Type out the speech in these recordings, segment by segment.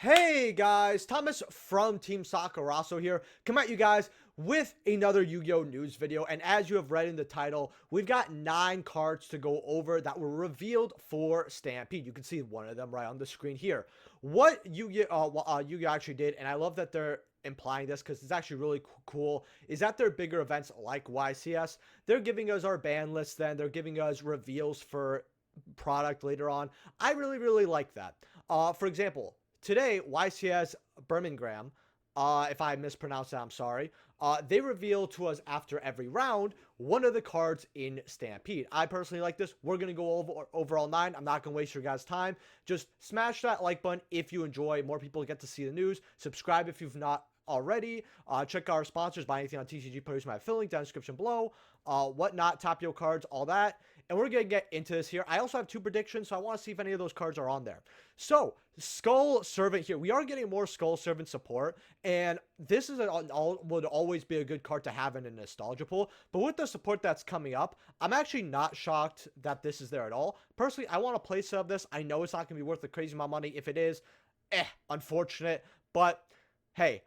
Hey guys, Thomas from Team Sakuraso here, come at you guys with another Yu-Gi-Oh! News video. And as you have read in the title, we've got 9 cards to go over that were revealed for Stampede. You can see one of them right on the screen here. What Yu-Gi-Oh! Actually did, and I love that they're implying this because it's actually really cool, is that their bigger events like YCS, they're giving us our ban list, then they're giving us reveals for product later on. I really like that. For example, today, YCS Birmingham, if I mispronounced that, I'm sorry. They reveal to us after every round one of the cards in Stampede. I personally like this. We're going to go over all 9. I'm not going to waste your guys' time. Just smash that like button if you enjoy. More people get to see the news. Subscribe if you've not already. Check our sponsors. Buy anything on TCG. Produce my affiliate link down in the description below. Whatnot, Tapio cards, all that. And we're going to get into this here. I also have 2 predictions, so I want to see if any of those cards are on there. So, Skull Servant here. We are getting more Skull Servant support, and this is would always be a good card to have in a nostalgia pool. But with the support that's coming up, I'm actually not shocked that this is there at all. Personally, I want to play sub this. I know it's not going to be worth the crazy amount of money. If it is, unfortunate. But, hey,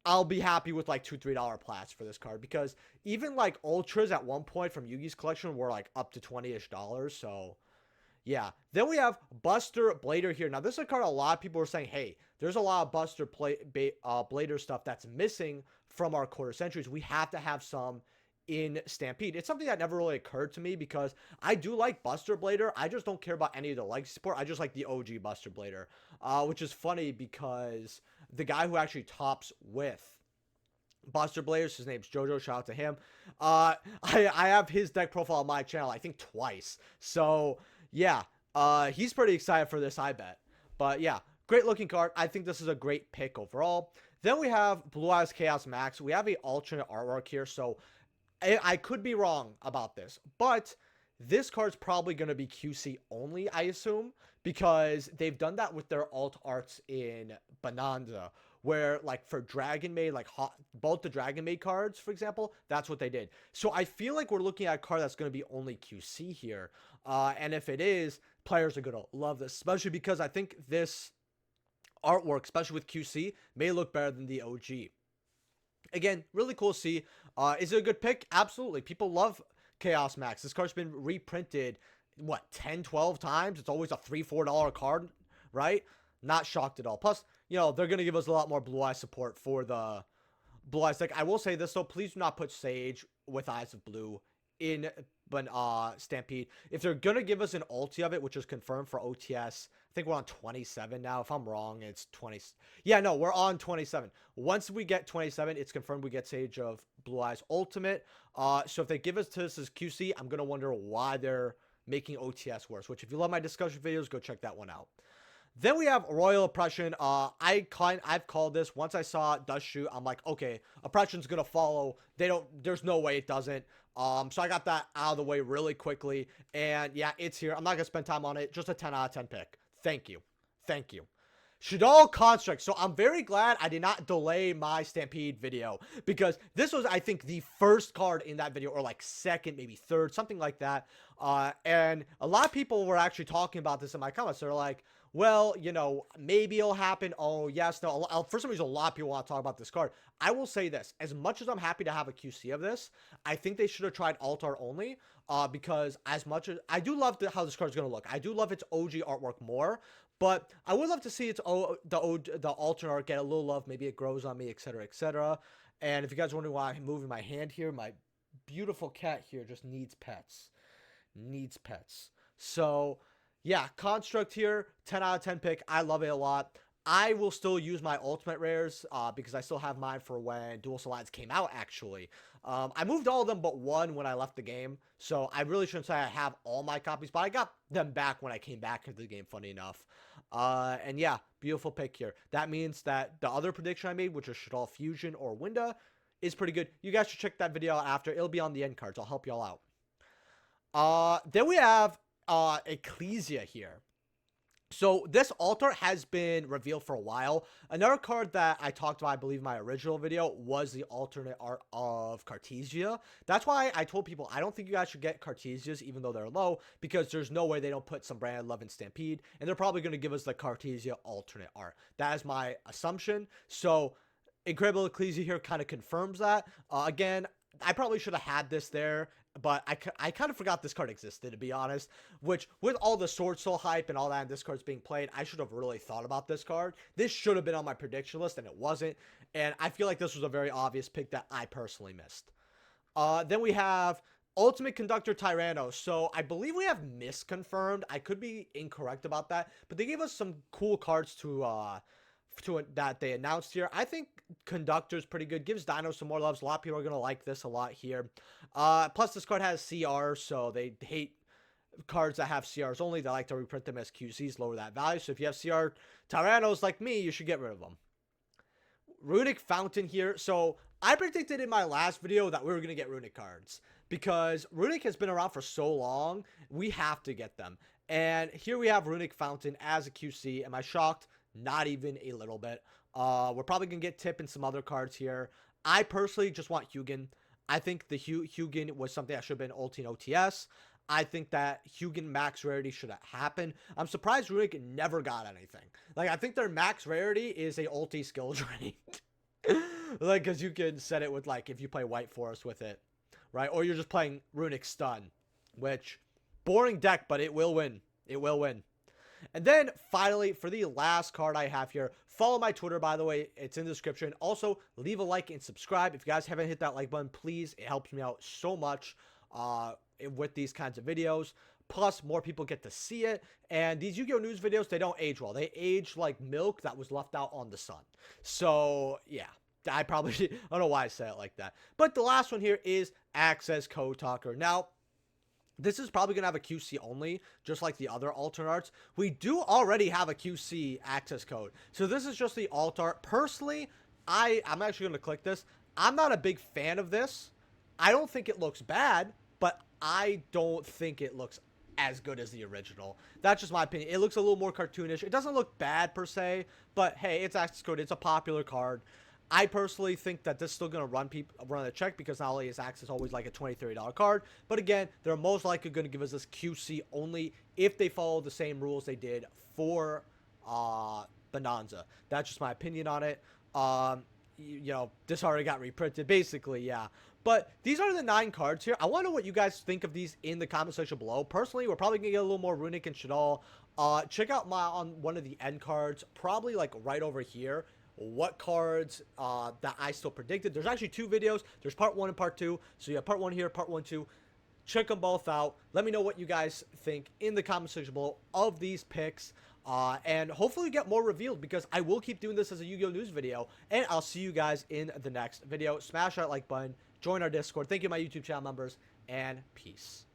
I'll be happy with like $2-3 plats for this card, because even like ultras at one point from Yugi's collection were like up to $20-ish. So yeah. Then we have Buster Blader here. Now this is a card a lot of people are saying, hey, there's a lot of Buster Blader stuff that's missing from our quarter centuries. We have to have some in Stampede. It's something that never really occurred to me, because I do like Buster Blader. I just don't care about any of the legacy support. I just like the OG Buster Blader, which is funny because the guy who actually tops with Buster Bladers, his name's Jojo, shout out to him. I have his deck profile on my channel, I think twice. So yeah, he's pretty excited for this, I bet. But yeah, great looking card. I think this is a great pick overall. Then we have Blue Eyes Chaos Max. We have a alternate artwork here, so I could be wrong about this, but this card's probably going to be QC only, I assume, because they've done that with their alt arts in Bonanza, where like for Dragon Maid, like both the Dragon Maid cards, for example, that's what they did. So I feel like we're looking at a card that's going to be only QC here. And if it is, players are going to love this, especially because I think this artwork, especially with QC, may look better than the OG. Again, really cool to see. Is it a good pick? Absolutely. People love Chaos Max. This card's been reprinted, what, 10, 12 times? It's always a $3-4 card, right? Not shocked at all. Plus, you know, they're going to give us a lot more Blue Eye support for the Blue Eyes deck. I will say this, though. Please do not put Sage with Eyes of Blue in Stampede. If they're going to give us an ulti of it, which is confirmed for OTS, I think we're on 27 now. If I'm wrong, it's 20. Yeah, no, we're on 27. Once we get 27, it's confirmed we get Sage of Blue Eyes Ultimate. So if they give us to this as QC, I'm going to wonder why they're making OTS worse, which if you love my discussion videos, go check that one out. Then we have Royal Oppression. I've called this. Once I saw Dust Shoot, I'm like, okay, Oppression's going to follow. There's no way it doesn't. So I got that out of the way really quickly. And yeah, it's here. I'm not going to spend time on it. Just a 10 out of 10 pick. Thank you. Thank you. Shaddoll Construct. So I'm very glad I did not delay my Stampede video, because this was, I think, the first card in that video, or like second, maybe third, something like that. And a lot of people were actually talking about this in my comments. They're like, well, you know, maybe it'll happen. Oh, yes. No. For some reason, a lot of people want to talk about this card. I will say this. As much as I'm happy to have a QC of this, I think they should have tried alt art only, because as much as I do love how this card is going to look, I do love its OG artwork more, but I would love to see its the alternate art get a little love. Maybe it grows on me, etc., etc. And if you guys are wondering why I'm moving my hand here, my beautiful cat here just needs pets. Needs pets. So yeah, Construct here, 10 out of 10 pick. I love it a lot. I will still use my ultimate rares, because I still have mine for when Dual Slides came out, actually. I moved all of them but one when I left the game, so I really shouldn't say I have all my copies, but I got them back when I came back into the game, funny enough. And yeah, beautiful pick here. That means that the other prediction I made, which is Shaddoll Fusion or Winda, is pretty good. You guys should check that video out after. It'll be on the end cards. I'll help y'all out. Then we have Ecclesia here. So this altar has been revealed for a while. Another card that I talked about, I believe, in my original video was the alternate art of Cartesia. That's why I told people I don't think you guys should get Cartesias even though they're low, because there's no way they don't put some brand love in Stampede, and they're probably going to give us the Cartesia alternate art. That is my assumption. So Incredible Ecclesia here kind of confirms that. Again, I probably should have had this there, but I kind of forgot this card existed, to be honest, which with all the Sword Soul hype and all that and this card's being played, I should have really thought about this card. This should have been on my prediction list, and it wasn't, and I feel like this was a very obvious pick that I personally missed. Then we have Ultimate Conductor Tyranno. So I believe we have misconfirmed. I could be incorrect about that, but they gave us some cool cards that they announced here. I think Conductor's pretty good. Gives Dino some more loves. A lot of people are going to like this a lot here. Plus, this card has CR, so they hate cards that have CRs only. They like to reprint them as QCs, lower that value. So if you have CR Tyrannos like me, you should get rid of them. Runic Fountain here. So I predicted in my last video that we were going to get Runic cards because Runic has been around for so long. We have to get them. And here we have Runic Fountain as a QC. Am I shocked? Not even a little bit. We're probably going to get Tip and some other cards here. I personally just want Hugin. I think the Hugin was something that should have been ulti and OTS. I think that Hugin max rarity should have happened. I'm surprised Runic never got anything. Like, I think their max rarity is a ulti skill drain. Like, because you can set it with, like, if you play White Forest with it, right? Or you're just playing Runic Stun, which, boring deck, but it will win. It will win. And then, finally, for the last card I have here, follow my Twitter, by the way. It's in the description. Also, leave a like and subscribe. If you guys haven't hit that like button, please. It helps me out so much with these kinds of videos. Plus, more people get to see it. And these Yu-Gi-Oh! News videos, they don't age well. They age like milk that was left out on the sun. So, yeah. I probably, I don't know why I say it like that. But the last one here is Accesscode Talker. Now, this is probably going to have a QC only, just like the other alternate arts. We do already have a QC access code. So this is just the alt art. Personally, I'm actually going to click this. I'm not a big fan of this. I don't think it looks bad, but I don't think it looks as good as the original. That's just my opinion. It looks a little more cartoonish. It doesn't look bad per se, but hey, it's access code. It's a popular card. I personally think that this is still going to run a check because not only is Access always like a $20, $30 card, but again, they're most likely going to give us this QC only if they follow the same rules they did for Bonanza. That's just my opinion on it. You know, this already got reprinted, basically, yeah. But these are the 9 cards here. I want to know what you guys think of these in the comment section below. Personally, we're probably going to get a little more Runic and Shadal. Check out on one of the end cards, probably like right over here, what cards that I still predicted. There's actually 2 videos. There's part 1 and part 2. So you have part 1 here, part 1, 2. Check them both out. Let me know what you guys think in the comment section below of these picks. And hopefully we get more revealed because I will keep doing this as a Yu-Gi-Oh! News video. And I'll see you guys in the next video. Smash that like button. Join our Discord. Thank you, my YouTube channel members. And peace.